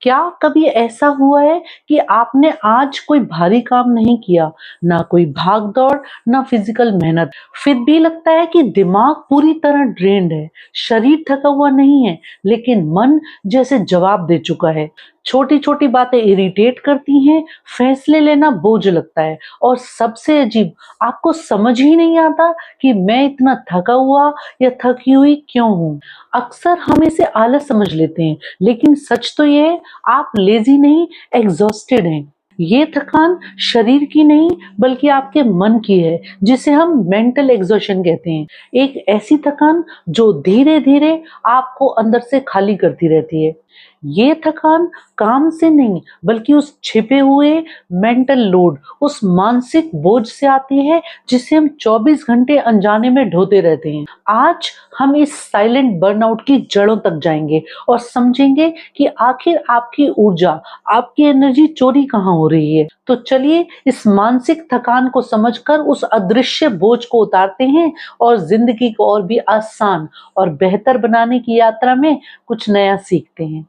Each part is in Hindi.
क्या कभी ऐसा हुआ है कि आपने आज कोई भारी काम नहीं किया, ना कोई भाग-दौड़, ना फिजिकल मेहनत, फिर भी लगता है कि दिमाग पूरी तरह ड्रेन्ड है, शरीर थका हुआ नहीं है, लेकिन मन जैसे जवाब दे चुका है। छोटी-छोटी बातें इरिटेट करती हैं, फैसले लेना बोझ लगता है और सबसे अजीब, आपको समझ ही नहीं आता कि मैं इतना थका हुआ या थकी हुई क्यों हूँ? अक्सर हम इसे आलस समझ लेते हैं, लेकिन सच तो ये है आप लेजी नहीं, एग्जॉस्टेड हैं। ये थकान शरीर की नहीं बल्कि आपके मन की है, जिसे हम मेंटल एग्जॉशन कहते हैं। एक ऐसी थकान जो धीरे धीरे आपको अंदर से खाली करती रहती है। ये थकान काम से नहीं बल्कि उस छिपे हुए मेंटल लोड, उस मानसिक बोझ से आती है जिसे हम 24 घंटे अनजाने में ढोते रहते हैं। आज हम इस साइलेंट बर्नआउट की जड़ों तक जाएंगे और समझेंगे कि आखिर आपकी ऊर्जा, आपकी एनर्जी चोरी कहाँ हो रही है। तो चलिए इस मानसिक थकान को समझकर उस अदृश्य बोझ को उतारते हैं और जिंदगी को और भी आसान और बेहतर बनाने की यात्रा में कुछ नया सीखते हैं।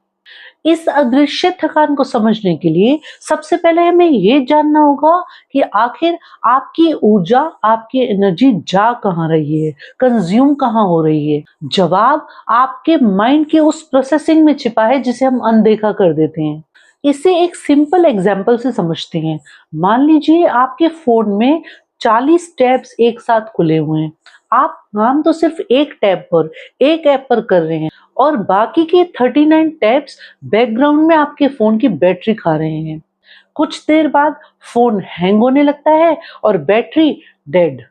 इस अदृश्य थकान को समझने के लिए सबसे पहले हमें ये जानना होगा कि आखिर आपकी ऊर्जा, आपकी एनर्जी जा कहाँ रही है, कंज्यूम कहाँ हो रही है। जवाब आपके माइंड के उस प्रोसेसिंग में छिपा है जिसे हम अनदेखा कर देते हैं। इसे एक सिंपल एग्जाम्पल से समझते हैं। मान लीजिए आपके फोन में 40 टैब्स एक साथ खुले हुए हैं। आप काम तो सिर्फ एक टैब पर, एक ऐप पर कर रहे हैं और बाकी के 39 टैब्स बैकग्राउंड में आपके फोन की बैटरी खा रहे हैं। कुछ देर बाद फोन हैंग होने लगता है और बैटरी डेड।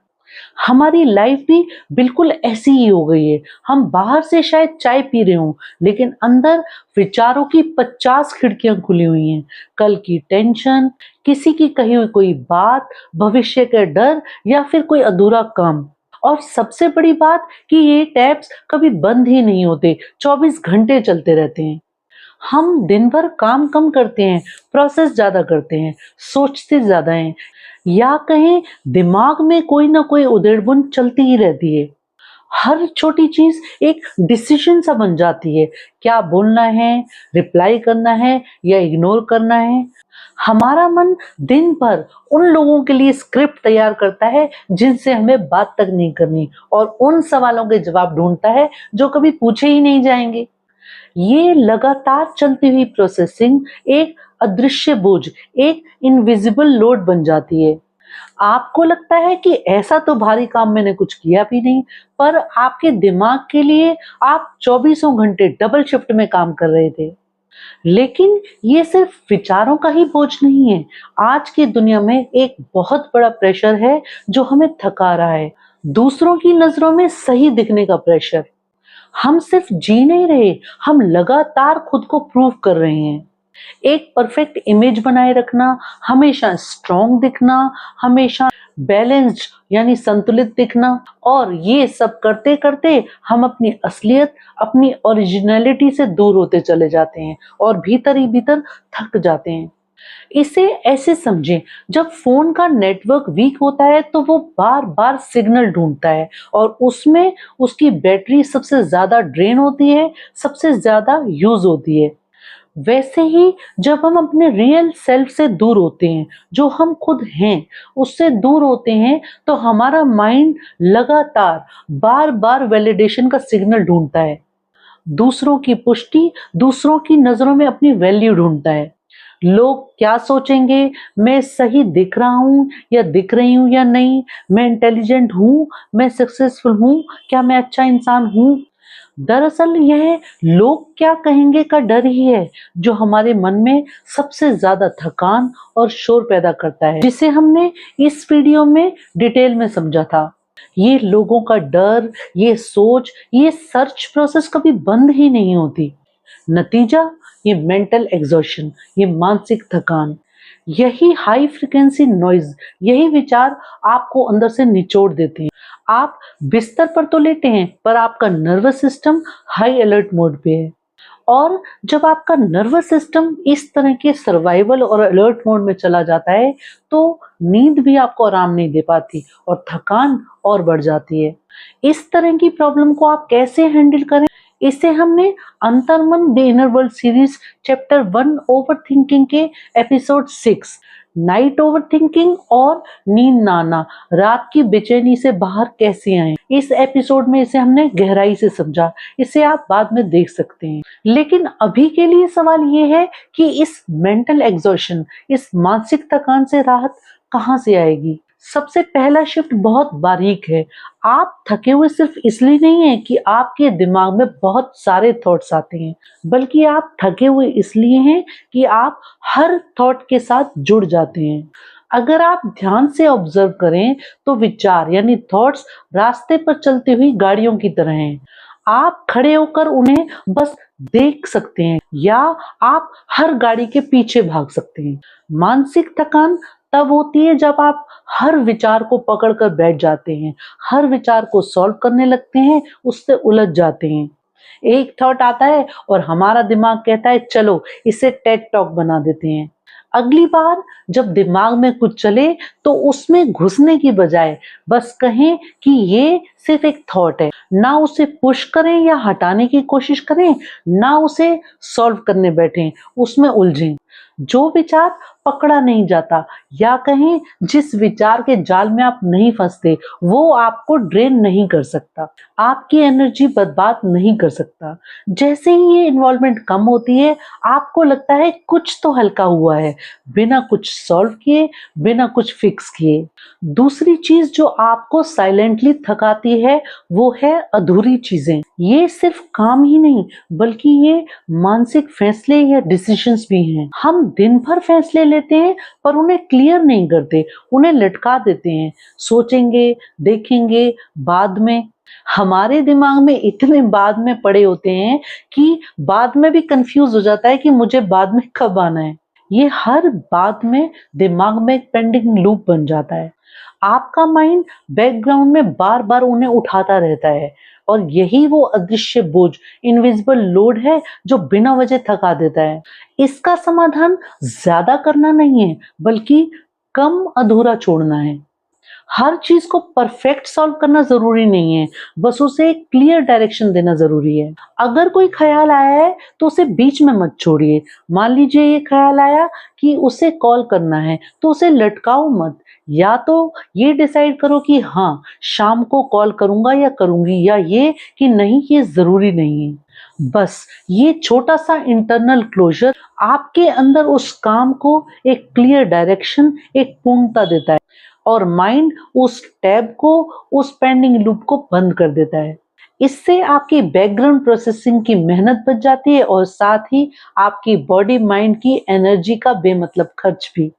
हमारी लाइफ भी बिल्कुल ऐसी ही हो गई है। हम बाहर से शायद चाय पी रहे हों, लेकिन अंदर विचारों की 50 खिड़कियां खुली हुई हैं। कल की टेंशन, किसी की कही हुई कोई बात, भविष्य का डर या फिर कोई अधूरा काम। और सबसे बड़ी बात कि ये टैब्स कभी बंद ही नहीं होते, 24 घंटे चलते रहते हैं। हम दिन भर काम कम करते हैं, प्रोसेस ज्यादा करते हैं, सोचते ज्यादा हैं, या कहें दिमाग में कोई ना कोई उधेड़-बुन चलती ही रहती है। हर छोटी चीज एक डिसीजन सा बन जाती है। क्या बोलना है, रिप्लाई करना है या इग्नोर करना है। हमारा मन दिन भर उन लोगों के लिए स्क्रिप्ट तैयार करता है जिनसे हमें बात तक नहीं करनी, और उन सवालों के जवाब ढूंढता है जो कभी पूछे ही नहीं जाएंगे। ये लगातार चलती हुई प्रोसेसिंग एक अदृश्य बोझ, एक इनविजिबल लोड बन जाती है। आपको लगता है कि ऐसा तो भारी काम मैंने कुछ किया भी नहीं, पर आपके दिमाग के लिए आप चौबीसों घंटे डबल शिफ्ट में काम कर रहे थे। लेकिन ये सिर्फ विचारों का ही बोझ नहीं है। आज की दुनिया में एक बहुत बड़ा प्रेशर है जो हमें थका रहा है। दूसरों की नजरों में सही दिखने का प्रेशर। हम सिर्फ जी नहीं रहे, हम लगातार खुद को प्रूव कर रहे हैं। एक परफेक्ट इमेज बनाए रखना, हमेशा स्ट्रॉन्ग दिखना, हमेशा बैलेंस्ड यानी संतुलित दिखना, और ये सब करते करते हम अपनी असलियत, अपनी ओरिजिनलिटी से दूर होते चले जाते हैं और भीतर ही भीतर थक जाते हैं। इसे ऐसे समझें, जब फोन का नेटवर्क वीक होता है तो वो बार बार सिग्नल ढूंढता है और उसमें उसकी बैटरी सबसे ज्यादा ड्रेन होती है, सबसे ज्यादा यूज होती है। वैसे ही जब हम अपने रियल सेल्फ से दूर होते हैं, जो हम खुद हैं उससे दूर होते हैं, तो हमारा माइंड लगातार बार बार वैलिडेशन का सिग्नल ढूंढता है। दूसरों की पुष्टि, दूसरों की नजरों में अपनी वैल्यू ढूंढता है। लोग क्या सोचेंगे, मैं सही दिख रहा हूं या दिख रही हूं या नहीं, मैं इंटेलिजेंट हूं, मैं सक्सेसफुल हूं, क्या मैं अच्छा इंसान हूं। दरअसल यह लोग क्या कहेंगे का डर ही है जो हमारे मन में सबसे ज्यादा थकान और शोर पैदा करता है, जिसे हमने इस वीडियो में डिटेल में समझा था। ये लोगों का डर, ये सोच, ये सर्च प्रोसेस कभी बंद ही नहीं होती। नतीजा, ये मेंटल एग्जॉशन, ये मानसिक थकान, यही हाई फ्रिक्वेंसी नॉइज, यही विचार आपको अंदर से निचोड़ देते हैं। आप बिस्तर पर तो लेटे हैं, पर आपका nervous system high alert mode पे है। और जब आपका नर्वस सिस्टम इस तरह के सर्वाइवल और अलर्ट मोड में चला जाता है, तो नींद भी आपको आराम नहीं दे पाती और थकान और बढ़ जाती है। इस तरह की प्रॉब्लम को आप कैसे हैंडल करें, इसे हमने अंतर्मन the inner world series chapter 1 over thinking के एपिसोड 6 नाइट ओवर थिंकिंग और नींद ना आना, रात की बेचैनी से बाहर कैसे आए, इस एपिसोड में इसे हमने गहराई से समझा। इसे आप बाद में देख सकते हैं। लेकिन अभी के लिए सवाल ये है कि इस मेंटल एग्जॉशन, इस मानसिक थकान से राहत कहाँ से आएगी। सबसे पहला शिफ्ट बहुत बारीक है। आप थके हुए सिर्फ इसलिए नहीं है कि आपके दिमाग में बहुत सारे थॉट्स आते हैं, बल्कि आप थके हुए इसलिए हैं कि आप हर थॉट के साथ जुड़ जाते हैं। अगर आप ध्यान से ऑब्जर्व करें तो विचार यानी थॉट्स रास्ते पर चलती हुई गाड़ियों की तरह हैं। आप खड़े होकर उन्हें बस देख सकते हैं या आप हर गाड़ी के पीछे भाग सकते हैं। मानसिक थकान तब होती है जब आप हर विचार को पकड़कर बैठ जाते हैं, हर विचार को सॉल्व करने लगते हैं, उससे उलझ जाते हैं। एक थॉट आता है और हमारा दिमाग कहता है चलो इसे टेड टॉक बना देते हैं। अगली बार जब दिमाग में कुछ चले तो उसमें घुसने की बजाय बस कहें कि ये सिर्फ एक थॉट है। ना उसे पुश करें या हटाने की कोशिश करें, ना उसे सॉल्व करने बैठें, उसमें उलझें। जो विचार पकड़ा नहीं जाता या कहें जिस विचार के जाल में आप नहीं फंसते, वो आपको ड्रेन नहीं कर सकता, आपकी एनर्जी बर्बाद नहीं कर सकता। जैसे ही ये इन्वॉल्वमेंट कम होती है, आपको लगता है कुछ तो हल्का हुआ है, बिना कुछ सॉल्व किए, बिना कुछ फिक्स किए। दूसरी चीज जो आपको साइलेंटली थकाती है वो है अधूरी चीजें। ये सिर्फ काम ही नहीं बल्कि ये मानसिक फैसले या डिसीजंस भी हैं। हम दिन भर फैसले लेते हैं पर उन्हें क्लियर नहीं करते, उन्हें लटका देते हैं। सोचेंगे, देखेंगे, बाद में। हमारे दिमाग में इतने बाद में पड़े होते हैं कि बाद में भी कंफ्यूज हो जाता है कि मुझे बाद में कब आना है। ये हर बात में दिमाग में एक पेंडिंग लूप बन जाता है। आपका माइंड बैकग्राउंड में बार बार उन्हें उठाता रहता है और यही वो अदृश्य बोझ, इनविजिबल लोड है जो बिना वजह थका देता है। इसका समाधान ज्यादा करना नहीं है बल्कि कम अधूरा छोड़ना है। हर चीज को परफेक्ट सॉल्व करना जरूरी नहीं है, बस उसे एक क्लियर डायरेक्शन देना जरूरी है। अगर कोई ख्याल आया है तो उसे बीच में मत छोड़िए। मान लीजिए ये ख्याल आया कि उसे कॉल करना है तो उसे लटकाओ मत। या तो ये डिसाइड करो कि हाँ शाम को कॉल करूंगा या करूंगी, या ये कि नहीं ये जरूरी नहीं है। बस ये छोटा सा इंटरनल क्लोजर आपके अंदर उस काम को एक क्लियर डायरेक्शन, एक पूर्णता देता है और माइंड उस टैब को, उस पेंडिंग लूप को बंद कर देता है। इससे आपकी बैकग्राउंड प्रोसेसिंग की मेहनत बच जाती है और साथ ही आपकी बॉडी माइंड की एनर्जी का बेमतलब खर्च भी।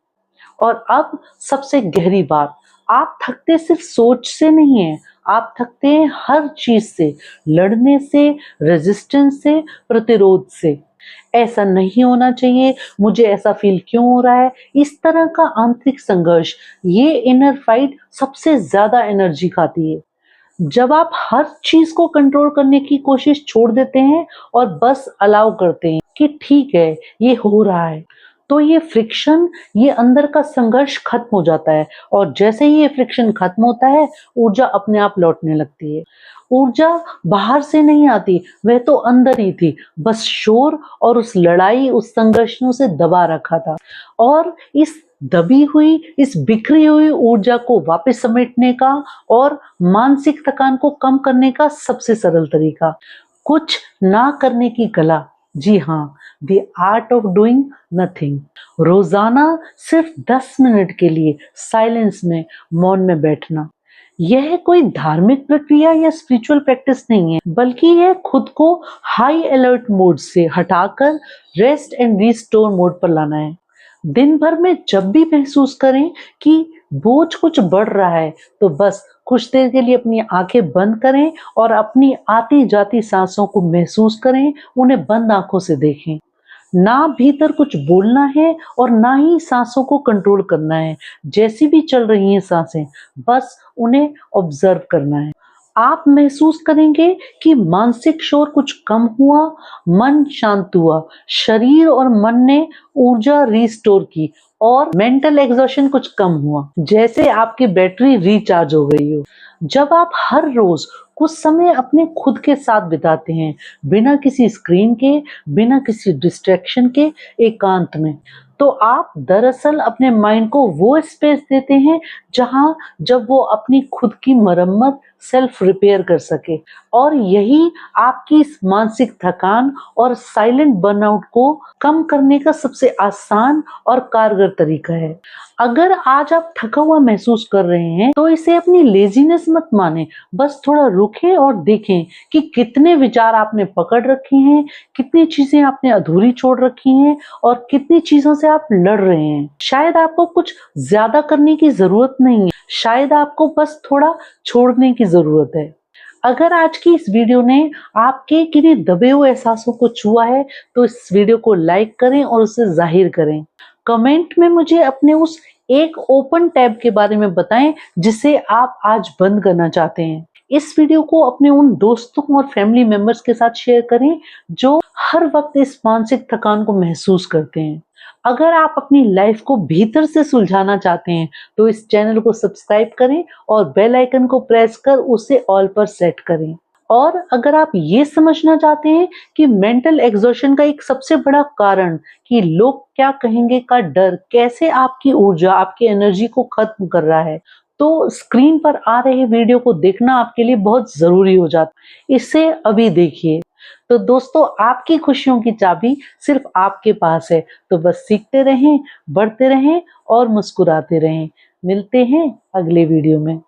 और अब सबसे गहरी बात, आप थकते सिर्फ सोच से नहीं है, आप थकते हैं हर चीज से, लड़ने से, रेजिस्टेंस से, प्रतिरोध से। ऐसा नहीं होना चाहिए, मुझे ऐसा फील क्यों हो रहा है, इस तरह का आंतरिक संघर्ष, ये इनर फाइट सबसे ज्यादा एनर्जी खाती है। जब आप हर चीज को कंट्रोल करने की कोशिश छोड़ देते हैं और बस अलाउ करते हैं कि ठीक है ये हो रहा है, तो ये फ्रिक्शन, ये अंदर का संघर्ष खत्म हो जाता है। और जैसे ही ये फ्रिक्शन खत्म होता है, ऊर्जा अपने आप लौटने लगती है। ऊर्जा बाहर से नहीं आती, वह तो अंदर ही थी, बस शोर और उस लड़ाई, उस संघर्ष ने उसे दबा रखा था। और इस दबी हुई, इस बिखरी हुई ऊर्जा को वापस समेटने का और मानसिक थकान को कम करने का सबसे सरल तरीका, कुछ ना करने की कला। जी हाँ, the art of doing nothing. रोजाना सिर्फ 10 मिनट के लिए साइलेंस में, मौन में बैठना। यह कोई धार्मिक प्रक्रिया या स्पिरिचुअल प्रैक्टिस नहीं है, बल्कि यह खुद को हाई अलर्ट मोड से हटाकर रेस्ट एंड रिस्टोर मोड पर लाना है। दिन भर में जब भी महसूस करें कि बोझ कुछ बढ़ रहा है, तो बस कुछ देर के लिए अपनी आंखें बंद करें और अपनी आती जाती सांसों को महसूस करें, उन्हें बंद आंखों से देखें। ना भीतर कुछ बोलना है और ना ही सांसों को कंट्रोल करना है। जैसी भी चल रही हैं सांसें, बस उन्हें ऑब्जर्व करना है। आप महसूस करेंगे कि मानसिक शोर कुछ कम हुआ, मन शांत हुआ, शरीर और मन ने ऊर्जा रिस्टोर की और मेंटल एग्जॉशन कुछ कम हुआ, जैसे आपकी बैटरी रिचार्ज हो गई हो। जब आप हर रोज कुछ समय अपने खुद के साथ बिताते हैं, बिना किसी स्क्रीन के, बिना किसी डिस्ट्रैक्शन के, एकांत में। तो आप दरअसल अपने माइंड को वो स्पेस देते हैं जहाँ जब वो अपनी खुद की मरम्मत, सेल्फ रिपेयर कर सके। और यही आपकी इस मानसिक थकान और साइलेंट बर्नआउट को कम करने का सबसे आसान और कारगर तरीका है। अगर आज आप थका हुआ महसूस कर रहे हैं तो इसे अपनी लेजीनेस मत माने, बस थोड़ा रुकें और देखें कि कितने विचार आपने पकड़ रखे हैं, कितनी चीजें आपने अधूरी छोड़ रखी हैं और कितनी चीजों से आप लड़ रहे हैं। शायद आपको कुछ ज्यादा करने की जरूरत नहीं है, शायद आपको बस थोड़ा छोड़ने की जरूरत है। अगर आज की इस वीडियो ने आपके किन्हीं दबे हुए एहसासों को छुआ है तो इस वीडियो को लाइक करें और उसे जाहिर करें। कमेंट में मुझे अपने उस एक ओपन टैब के बारे में बताएं जिसे आप आज बंद करना चाहते हैं। इस वीडियो को अपने उन दोस्तों और फैमिली मेंबर्स के साथ शेयर करें जो हर वक्त इस मानसिक थकान को महसूस करते हैं। अगर आप अपनी लाइफ को भीतर से सुलझाना चाहते हैं तो इस चैनल को सब्सक्राइब करें और बेल आइकन को प्रेस कर उसे ऑल पर सेट करें। और अगर आप ये समझना चाहते हैं कि मेंटल एग्जॉशन का एक सबसे बड़ा कारण कि लोग क्या कहेंगे का डर कैसे आपकी ऊर्जा, आपकी एनर्जी को खत्म कर रहा है, तो स्क्रीन पर आ रहे वीडियो को देखना आपके लिए बहुत जरूरी हो जाता है। इसे अभी देखिए। तो दोस्तों, आपकी खुशियों की चाबी सिर्फ आपके पास है। तो बस सीखते रहें, बढ़ते रहें और मुस्कुराते रहें। मिलते हैं अगले वीडियो में।